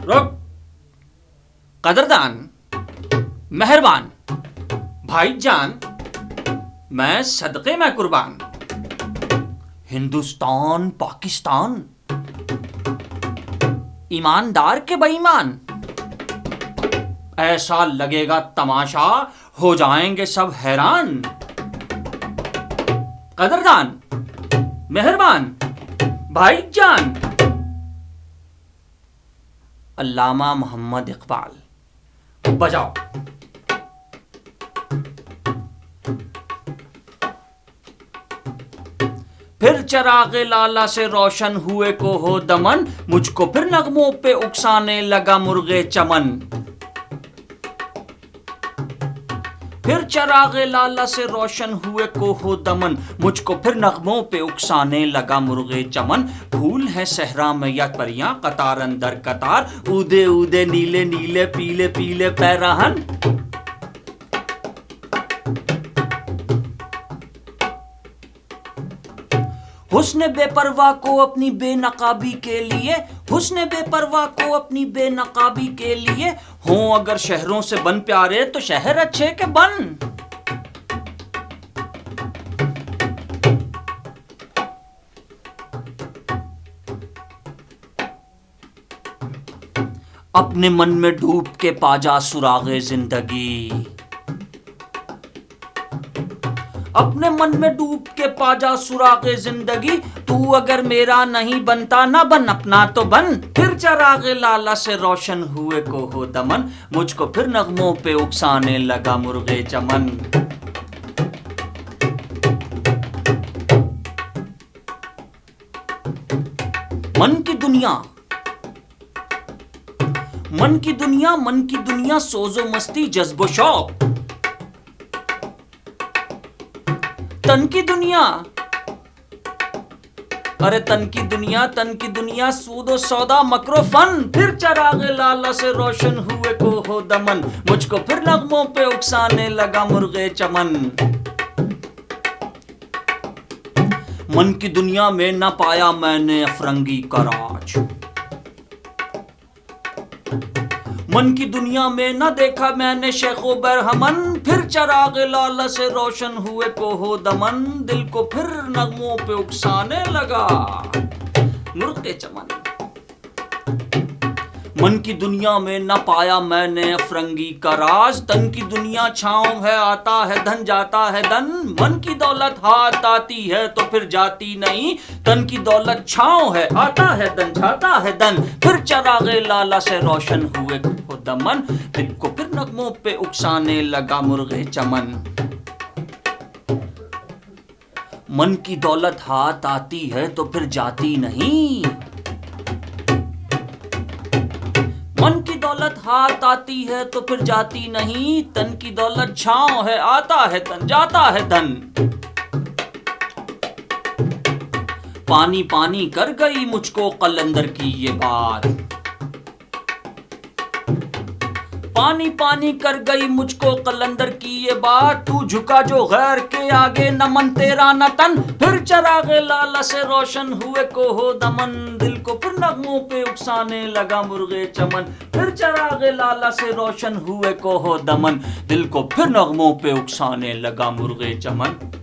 रुक। कदरदान, मेहरबान, भाईजान, मैं सदक़े में कुर्बान। हिंदुस्तान पाकिस्तान, ईमानदार के बेईमान। ऐसा लगेगा तमाशा, हो जाएंगे सब हैरान। कदरदान, मेहरबान, भाईजान। अल्लामा मोहम्मद इकबाल। बजाओ। फिर चरागे लाला से रोशन हुए को हो दमन, मुझको फिर नगमों पे उकसाने लगा मुर्गे चमन। फिर चरागे लाला से रोशन हुए को हो दमन, मुझको फिर नगमों पे उकसाने लगा मुर्गे चमन। फूल है सहरा में या परियां कतार अंदर कतार, ऊदे ऊदे नीले नीले पीले पीले पैराहन। हुस्न बेपरवाह को अपनी बेनकाबी के लिए, हुस्न बेपरवाह को अपनी बेनकाबी के लिए, हों अगर शहरों से बन प्यारे तो शहर अच्छे के बन। अपने मन में डूब के पाजा सुरागे जिंदगी, अपने मन में डूब के पाजा सुरागे जिंदगी। तू अगर मेरा नहीं बनता ना बन अपना तो बन। फिर चरागे लाला से रोशन हुए को हो दमन, मुझको फिर नगमों पे उकसाने लगा मुर्गे चमन। मन की दुनिया, मन की दुनिया, मन की दुनिया, सोजो मस्ती जज्बो शौक। तन की दुनिया, अरे तन की दुनिया, तन की दुनिया, सूदो सौदा मकरो फन। फिर चरागे लाला से रोशन हुए को हो दमन, मुझको फिर नगमों पे उकसाने लगा मुर्गे चमन। मन की दुनिया में न पाया मैंने अफरंगी का राज, मन की दुनिया में न देखा मैंने शेखो बरहमन। फिर चरागे लाला से रोशन हुए को हो दमन, दिल को फिर नगमों पे उकसाने लगा मुर्गे चमन। मन की दुनिया में न पाया मैंने अफरंगी का राज, तन की दुनिया छाँव है आता है धन जाता है धन। मन की दौलत हाथ आती है तो फिर जाती नहीं, तन की दौलत छाँव है आता है धन जाता है धन। फिर चरागे लाला से रोशन हुए को दमन, दिल को फिर नगमों पे उकसाने लगा मुर्गे चमन। मन की दौलत हाथ आती है तो फिर जाती नहीं, मन की दौलत हाथ आती है तो फिर जाती नहीं। तन की दौलत छाँव है आता है धन जाता है धन। पानी पानी कर गई मुझको कलंदर की ये बात, पानी पानी कर गई मुझको कलंदर की ये बात। तू झुका जो गैर के आगे न मन तेरा न तन। फिर चरागे लाला से रोशन हुए को हो दमन, दिल को फिर नगमों पे उकसाने लगा मुर्गे चमन। फिर चरागे लाला से रोशन हुए को हो दमन, दिल को फिर नगमों पे उकसाने लगा मुर्गे चमन।